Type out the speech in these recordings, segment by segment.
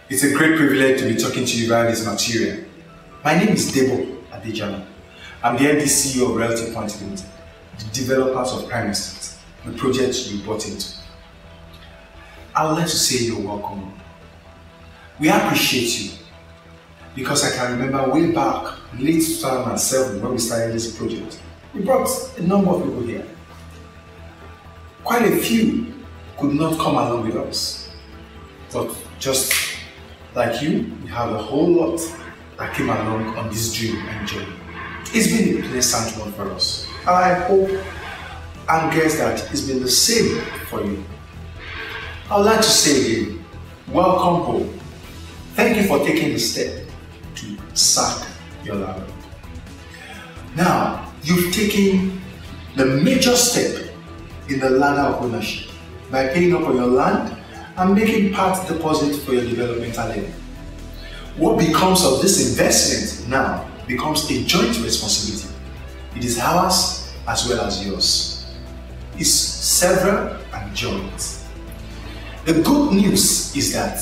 It's a great privilege to be talking to you about this material. My name is Debo Adejana. I'm the MD CEO of RealtyPoint Limited, the developers of Prime Estate, the project you bought into. I would like to say you're welcome. We appreciate you because I can remember way back late 2007 when we started this project. We brought a number of people here. Quite a few could not come along with us, but just like you, we have a whole lot that came along on this dream and journey. It's been a pleasant one for us. I hope and guess that it's been the same for you. I would like to say again, welcome home. Thank you for taking the step to sack your landlord. Now, you've taken the major step in the ladder of ownership by paying up on your land and making part deposit for your developmental levy. What becomes of this investment now becomes a joint responsibility. It is ours as well as yours. It's several and joint. The good news is that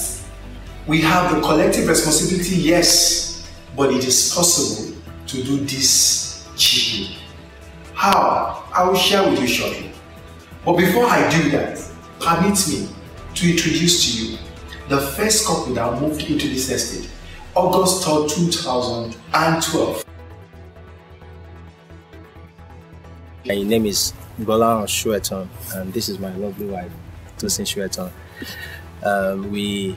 we have the collective responsibility, yes, but it is possible to do this cheaply. How? I will share with you shortly. But before I do that, permit me to introduce to you the first couple that moved into this estate, August 3rd, 2012. My name is Bola Shueton, and this is my lovely wife, Tosin Shueton. We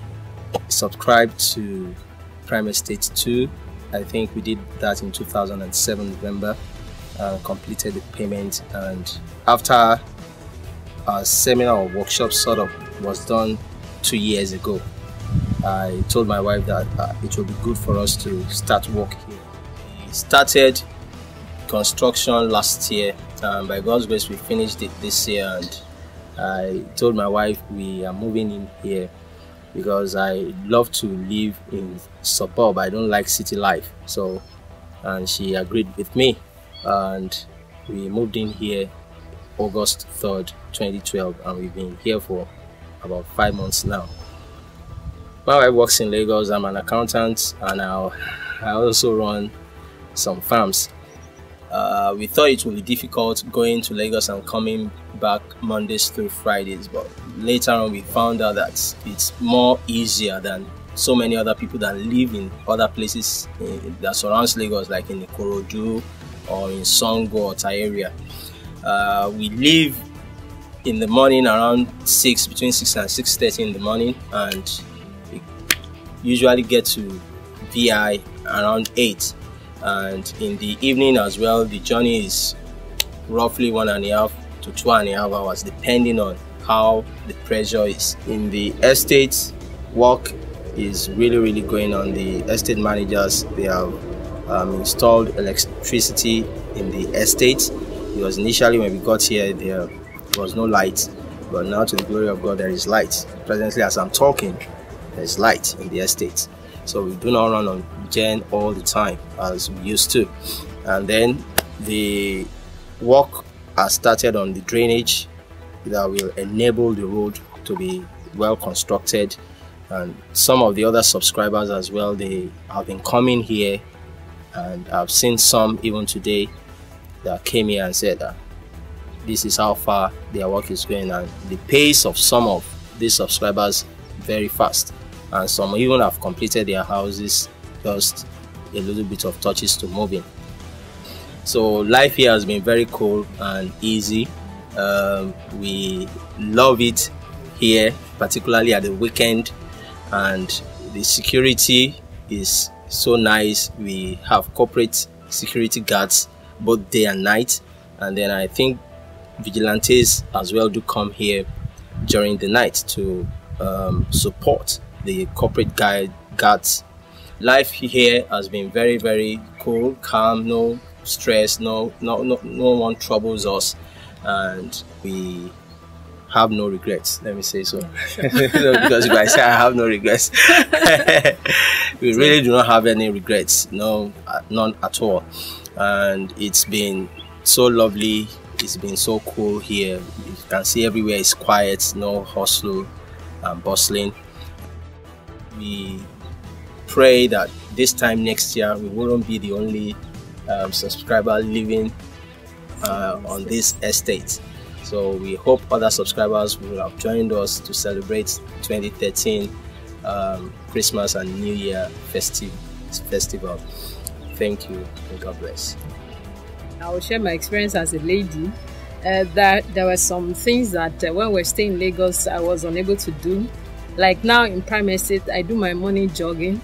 subscribed to Prime Estate 2. I think we did that in 2007 November, completed the payment, and after our seminar or workshop sort of was done 2 years ago, I told my wife that it would be good for us to start work here. We started construction last year, and by God's grace we finished it this year, and I told my wife we are moving in here because I love to live in suburb. I don't like city life, so, and she agreed with me, and we moved in here August 3rd, 2012, and we've been here for about 5 months now. My wife works in Lagos. I'm an accountant, and I also run some farms. We thought it would be difficult going to Lagos and coming back Mondays through Fridays, but later on we found out that it's more easier than so many other people that live in other places that surrounds Lagos, like in Ikorodu or in Songo or area. We leave in the morning around between 6 and 6:30 in the morning, and we usually get to VI around 8. And in the evening as well, the journey is roughly 1.5 to 2.5 hours, depending on how the pressure is. In the estate, work is really going on. The estate managers, they have installed electricity in the estate, because initially when we got here there was no light, but now to the glory of God there is light. Presently as I'm talking, there's light in the estate. So we do not run on gen all the time as we used to. And then the work has started on the drainage that will enable the road to be well constructed. And some of the other subscribers as well, they have been coming here, and I've seen some even today that came here and said that this is how far their work is going, and the pace of some of these subscribers very fast, and some even have completed their houses, just a little bit of touches to move in. So life here has been very cool and easy. We love it here, particularly at the weekend, and the security is so nice. We have corporate security guards both day and night, and then I think vigilantes as well do come here during the night to support the corporate guards. Life here has been very cool, calm, no stress, no one troubles us, and we have no regrets, let me say so. Because if I say I have no regrets, we really do not have any regrets, none at all. And it's been so lovely, it's been so cool here. You can see everywhere is quiet, no hustle and bustling. we pray that this time next year we wouldn't be the only subscriber living on this estate. So we hope other subscribers will have joined us to celebrate 2013 Christmas and New Year festival. Thank you and God bless. I will share my experience as a lady. That there were some things that when we're staying in Lagos I was unable to do. Like now in Prime Estate, I do my morning jogging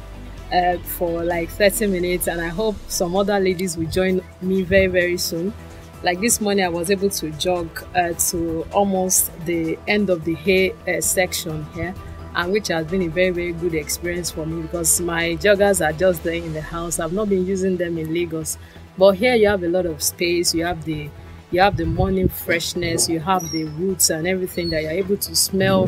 for like 30 minutes, and I hope some other ladies will join me very, very soon. Like this morning I was able to jog to almost the end of the hay section here, and which has been a very, very good experience for me because my joggers are just there in the house. I've not been using them in Lagos, but here you have a lot of space. You have the morning freshness, you have the roots and everything that you're able to smell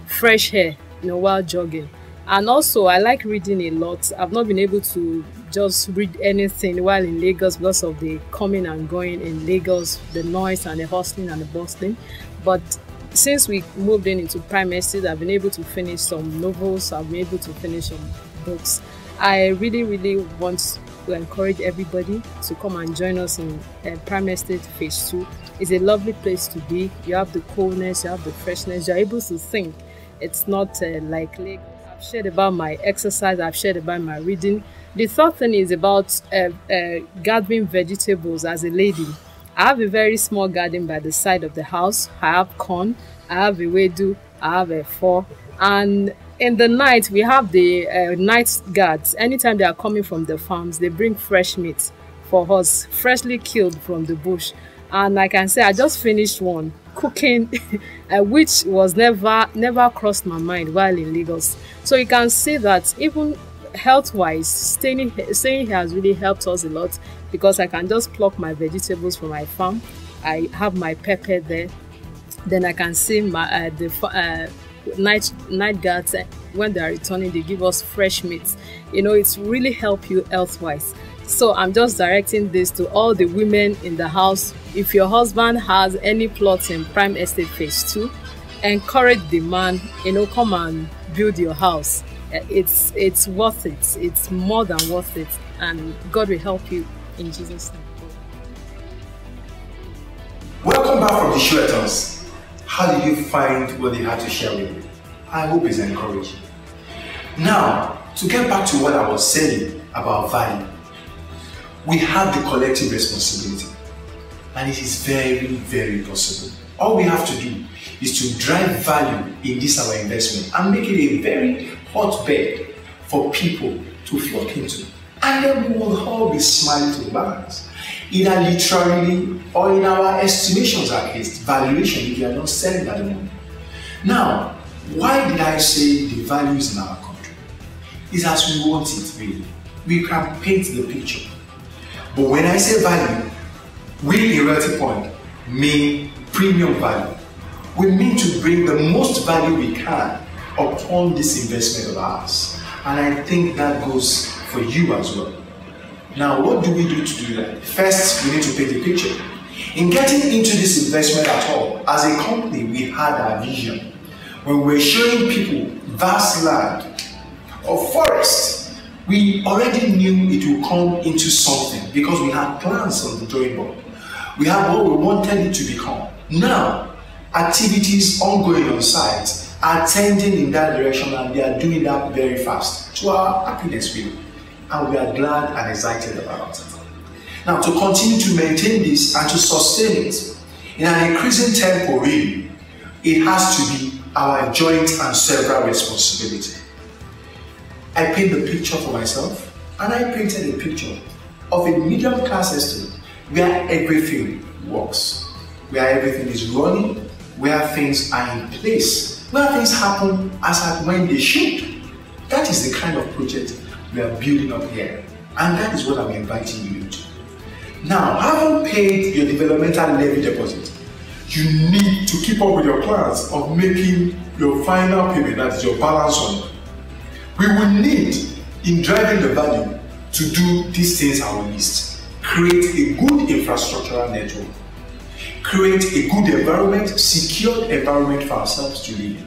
fresh air, while jogging. And also I like reading a lot. I've not been able to just read anything while in Lagos because of the coming and going in Lagos, the noise and the hustling and the bustling. But since we moved into Prime Estate, I've been able to finish some novels, I've been able to finish some books. I really, really want to encourage everybody to come and join us in Prime Estate Phase 2. It's a lovely place to be. You have the coolness, you have the freshness, you're able to think. It's not like Lagos. I've shared about my exercise, I've shared about my reading. The third thing is about gathering vegetables as a lady. I have a very small garden by the side of the house. I have corn, I have a wedu, I have a efo, and in the night we have the night guards. Anytime they are coming from the farms, they bring fresh meat for us, freshly killed from the bush. And like I say, I just finished one cooking which was never crossed my mind while in Lagos. So you can see that even health-wise, staying here has really helped us a lot because I can just pluck my vegetables from my farm. I have my pepper there. Then I can see my night guards. When they are returning, they give us fresh meat. It's really helped you health-wise. So I'm just directing this to all the women in the house. If your husband has any plots in Prime Estate Phase 2, encourage the man, come and build your house. It's worth it. It's more than worth it, and God will help you in Jesus' name. Welcome back from the Shwettons. How did you find what they had to share with you? I hope it's encouraging. Now, to get back to what I was saying about value, we have the collective responsibility, and it is very, very possible. All we have to do is to drive value in this our investment and make it a very hotbed for people to flock into, and then we will all be smiling to the balance, either literally or in our estimations at least, valuation if you are not selling at the moment. Now, why did I say the values in our country? It's as we want it really. We can paint the picture. But when I say value, we in RealtyPoint mean premium value. We mean to bring the most value we can upon this investment of ours. And I think that goes for you as well. Now, what do we do to do that? First, we need to paint the picture. In getting into this investment at all, as a company, we had our vision. When we were showing people vast land or forest, we already knew it would come into something because we had plans on the drawing board. We had what we wanted it to become. Now, activities ongoing on site are tending in that direction, and they are doing that very fast to our happiness really. And we are glad and excited about it. Now, to continue to maintain this and to sustain it in an increasing tempo really, it has to be our joint and several responsibility. I paint the picture for myself, and I painted a picture of a medium-class estate where everything works, where everything is running, where things are in place, where things happen as at when they should. That is the kind of project we are building up here, and that is what I'm inviting you into. Now, having paid your developmental levy deposit, you need to keep up with your plans of making your final payment, that is your balance on. We will need, in driving the value, to do these things on our list. Create a good infrastructural network. Create a good environment, secured environment for ourselves to live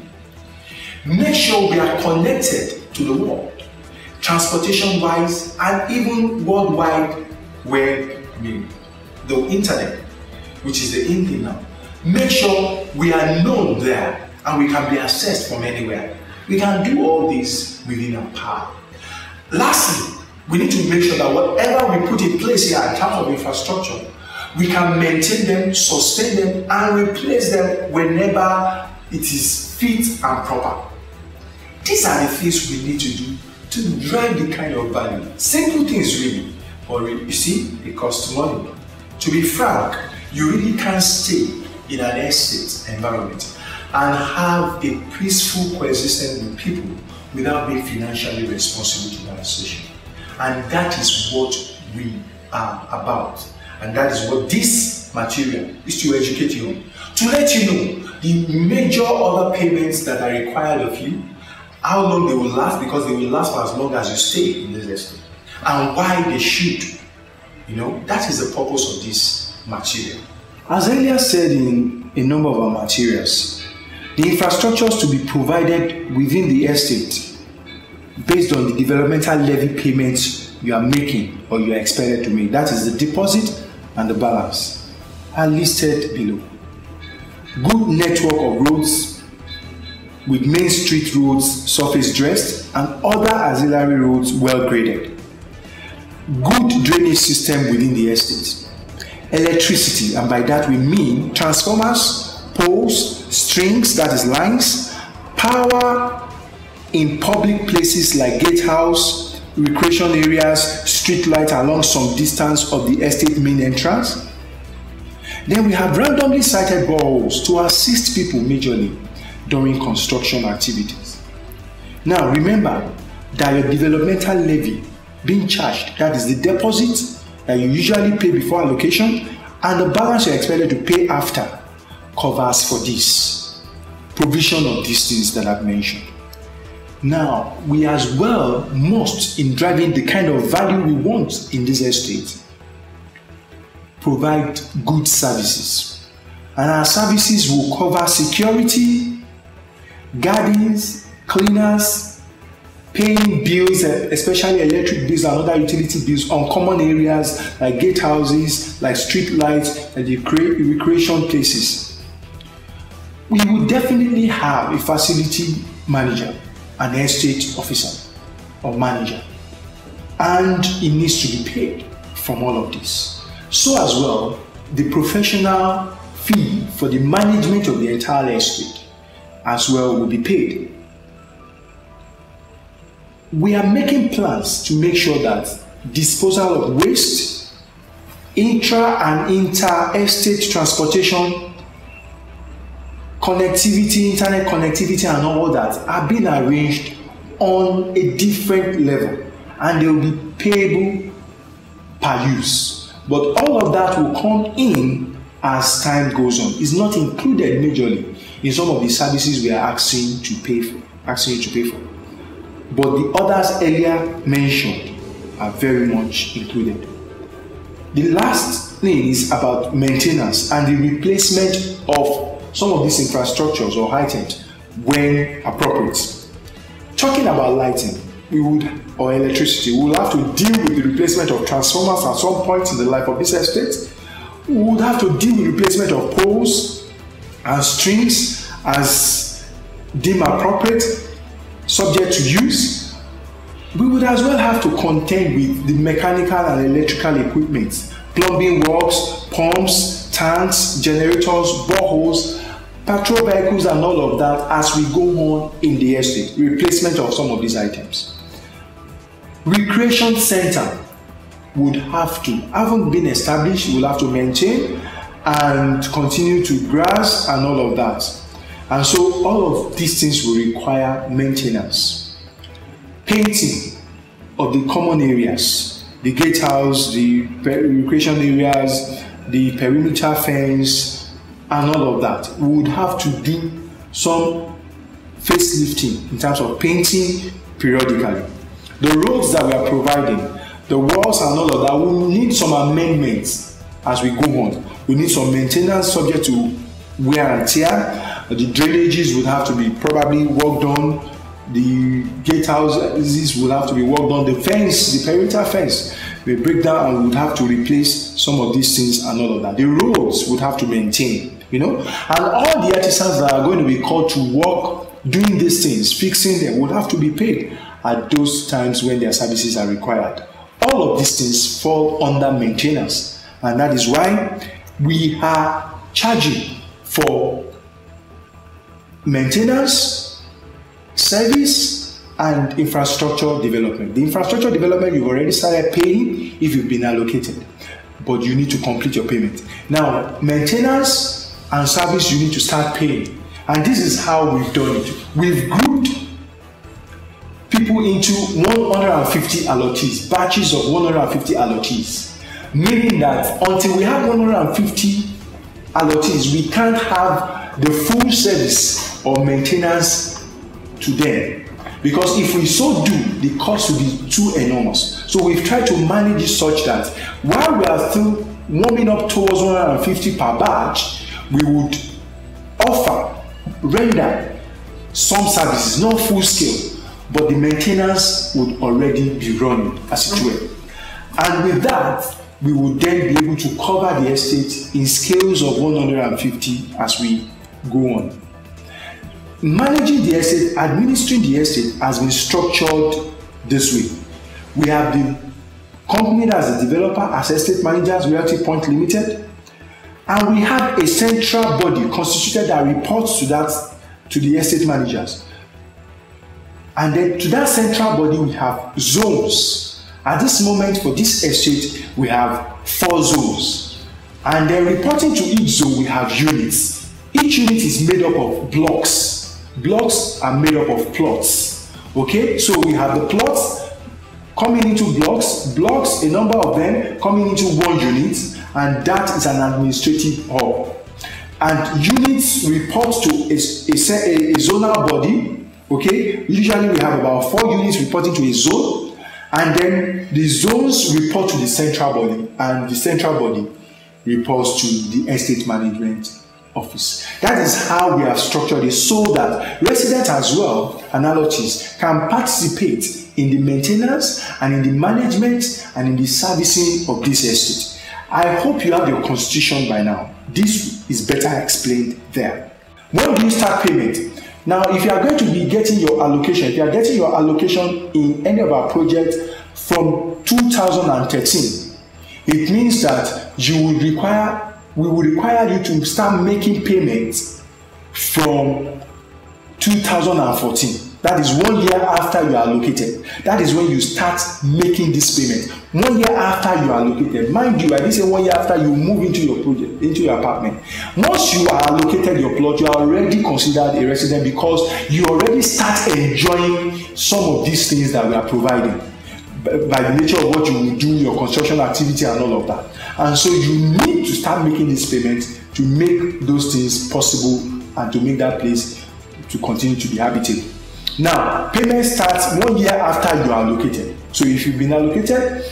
in. Make sure we are connected to to the world, transportation-wise, and even worldwide web, the internet, which is the in thing now. Make sure we are known there and we can be accessed from anywhere. We can do all this within our power. Lastly, we need to make sure that whatever we put in place here in terms of infrastructure, we can maintain them, sustain them, and replace them whenever it is fit and proper. These are the things we need to do to drive the kind of value. Simple things really, but you see, it costs money. To be frank, you really can't stay in an estate environment and have a peaceful coexistence with people without being financially responsible to that association. And that is what we are about. And that is what this material is to educate you on. To let you know the major other payments that are required of you, how long they will last, because they will last for as long as you stay in this estate, and why they should. That is the purpose of this material. As earlier said in a number of our materials, the infrastructures to be provided within the estate based on the developmental levy payments you are making or you are expected to make, that is the deposit and the balance, are listed below. Good network of roads with main street roads surface dressed and other auxiliary roads well graded. Good drainage system within the estate. Electricity, and by that we mean transformers, poles, strings, that is lines, power in public places like gatehouse, recreation areas, street light along some distance of the estate main entrance. Then we have randomly sited boreholes to assist people majorly during construction activities. Now remember that your developmental levy being charged, that is the deposit that you usually pay before allocation, and the balance you're expected to pay after, covers for this provision of these things that I've mentioned. Now, we as well must, in driving the kind of value we want in this estate, provide good services. And our services will cover security, gardens, cleaners, paying bills, especially electric bills and other utility bills on common areas like gatehouses, like street lights, and the recreation places. We would definitely have a facility manager, an estate officer or manager, and it needs to be paid from all of this. So as well, the professional fee for the management of the entire estate as well will be paid. We are making plans to make sure that disposal of waste, intra and inter-estate transportation, connectivity, internet connectivity and all that are being arranged on a different level, and they will be payable per use. But all of that will come in as time goes on. It's not included majorly in some of the services we are asking you to pay for. But the others earlier mentioned are very much included. The last thing is about maintenance and the replacement of some of these infrastructures or items when appropriate. Talking about lighting, or electricity, we will have to deal with the replacement of transformers at some point in the life of this estate. We would have to deal with the replacement of poles and strings as deemed appropriate, subject to use. We would as well have to contend with the mechanical and electrical equipment, plumbing works, pumps, tanks, generators, boreholes, patrol vehicles and all of that as we go on in the estate, replacement of some of these items. Recreation center would have to, haven't been established, we'll have to maintain and continue to grass and all of that. And so all of these things will require maintenance. Painting of the common areas, the gatehouse, the recreation areas, the perimeter fence, and all of that. We would have to do some facelifting in terms of painting periodically. The roads that we are providing, the walls and all of that, will need some amendments as we go on. We need some maintenance subject to wear and tear. The drainages would have to be probably worked on. the gatehouses will have to be worked on, the fence, the perimeter fence will break down, and we would have to replace some of these things and all of that. The roads would have to maintain, and all the artisans that are going to be called to work doing these things, fixing them, would have to be paid at those times when their services are required. All of these things fall under maintenance, and that is why we are charging for maintenance, service, and infrastructure development. The infrastructure development you've already started paying if you've been allocated, but you need to complete your payment. Now, maintenance and service you need to start paying, and this is how we've done it. We've grouped people into 150 allottees, batches of 150 allottees, meaning that until we have 150 allottees, we can't have the full service or maintenance to them, because if we so do, the cost will be too enormous. So we've tried to manage it such that while we are still warming up towards 150 per batch, we would render some services, not full scale, but the maintenance would already be running as it were. And with that, we would then be able to cover the estate in scales of 150 as we go on. Managing the estate, administering the estate has been structured this way. We have the company that is a developer as estate managers, RealtyPoint Limited, and we have a central body constituted that reports to the estate managers. And then to that central body, we have zones. At this moment, for this estate, we have 4 zones. And then reporting to each zone, we have units. Each unit is made up of blocks. Blocks are made up of plots. Okay, so we have the plots coming into blocks, a number of them coming into one unit, and that is an administrative hub. And units report to a zonal body. Okay, usually we have about 4 units reporting to a zone, and then the zones report to the central body, and the central body reports to the estate management office. That is how we have structured it, so that residents as well and allottees can participate in the maintenance and in the management and in the servicing of this estate. I hope you have your constitution by now. This is better explained there. When do you start payment? Now, if you are going to be getting your allocation, if you are getting your allocation in any of our projects from 2013, it means that we will require you to start making payments from 2014. That is 1 year after you are allocated. That is when you start making this payment. 1 year after you are allocated. Mind you, I didn't say 1 year after you move into your project, into your apartment. Once you are allocated your plot, you are already considered a resident, because you already start enjoying some of these things that we are providing by the nature of what you will do, your construction activity and all of that. And so you need to start making this payment to make those things possible and to make that place to continue to be habitable. Now, payment starts 1 year after you are allocated. So if you've been allocated,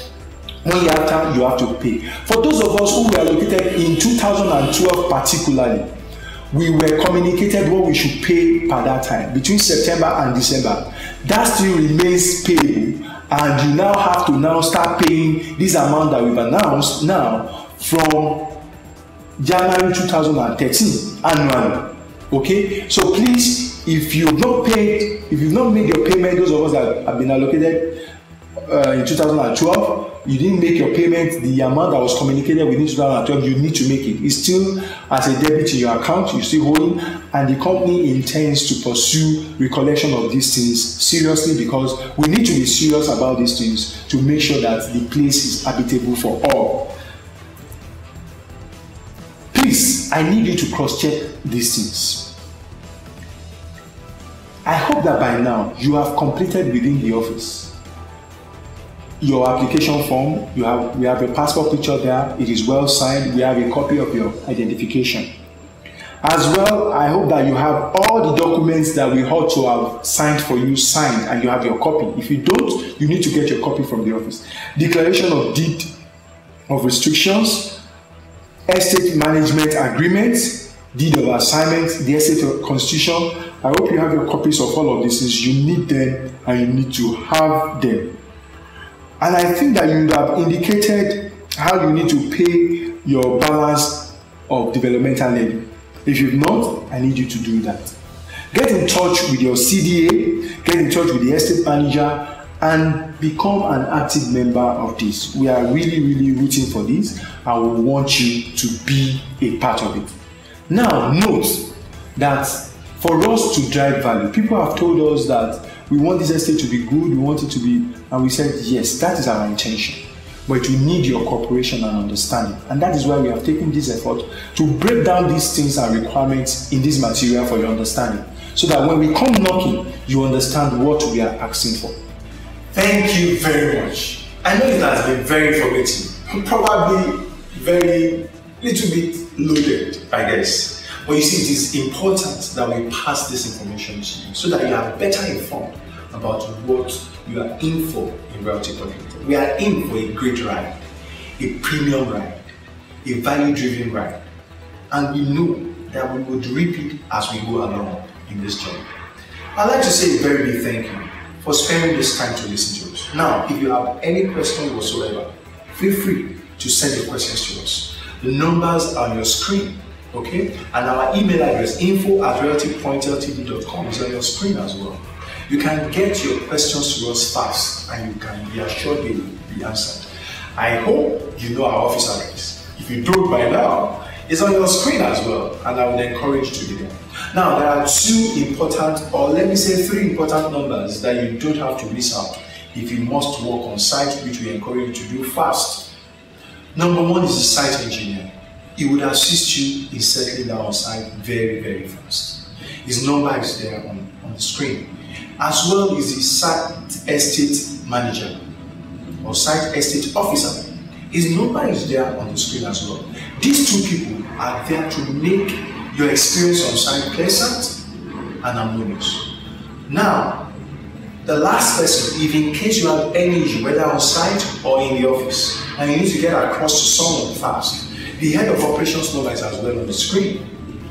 1 year after you have to pay. For those of us who were allocated in 2012 particularly, we were communicated what we should pay per that time, between September and December. That still remains payable, and you now have to start paying this amount that we've announced now from January 2013 annually. Okay, so please, if you've not made your payment, those of us that have been allocated in 2012, you didn't make your payment, the amount that was communicated within 2012, you need to make it. It's still as a debit in your account, you're still holding, and the company intends to pursue recollection of these things seriously, because we need to be serious about these things to make sure that the place is habitable for all. Please, I need you to cross-check these things. I hope that by now you have completed within the office your application form. We have your passport picture there. It is well signed. We have a copy of your identification. As well, I hope that you have all the documents that we ought to have signed for you signed, and you have your copy. If you don't, you need to get your copy from the office. Declaration of deed of restrictions, estate management agreement, deed of assignment, the estate constitution, I hope you have your copies of all of these things. You need them and you need to have them. And I think that you have indicated how you need to pay your balance of developmental levy. If you've not, I need you to do that. Get in touch with your CDA, get in touch with the estate manager, and become an active member of this. We are really, really rooting for this, and we want you to be a part of it. Now, note that for us to drive value, people have told us that we want this estate to be good, we want it to be, and we said, yes, that is our intention. But we need your cooperation and understanding. And that is why we have taken this effort to break down these things and requirements in this material for your understanding. So that when we come knocking, you understand what we are asking for. Thank you very much. I know it has been very informative, probably very little bit loaded, I guess. But you see, it is important that we pass this information to you so that you are better informed about what you are in for in RealtyPoint. We are in for a great ride, a premium ride, a value-driven ride, and we know that we would reap it as we go along in this journey. I'd like to say a very big thank you for spending this time to listen to us. Now, if you have any question whatsoever, feel free to send your questions to us. The numbers are on your screen, okay? And our email address, info@realtypointltd.com, is on your screen as well. You can get your questions to us fast, and you can be assured they will be answered. I hope you know our office address. If you don't by now, it's on your screen as well, and I would encourage you to do that. Now, there are two important, or let me say 3 important numbers that you don't have to miss out if you must work on site, which we encourage you to do fast. Number 1 is the site engineer. He would assist you in settling down on site very, very fast. His number is there on the screen. As well as the site estate manager or site estate officer. His number is there on the screen as well. These 2 people are there to make your experience on site pleasant and harmonious. Now, the last person, if in case you have any issue, whether on site or in the office, and you need to get across to someone fast, the head of operations number is as well on the screen.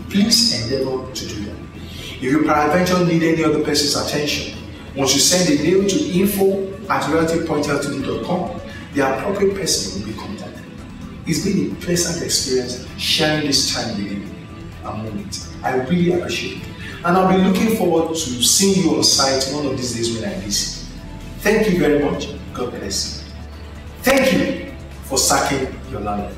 Please endeavor to do that. If you peradventure need any other person's attention, once you send a mail to info@realtypointltd.com, the appropriate person will be contacted. It's been a pleasant experience sharing this time with you. Moment. I really appreciate it. And I'll be looking forward to seeing you on site one of these days when I visit. Thank you very much. God bless you. Thank you for sacking your landlord.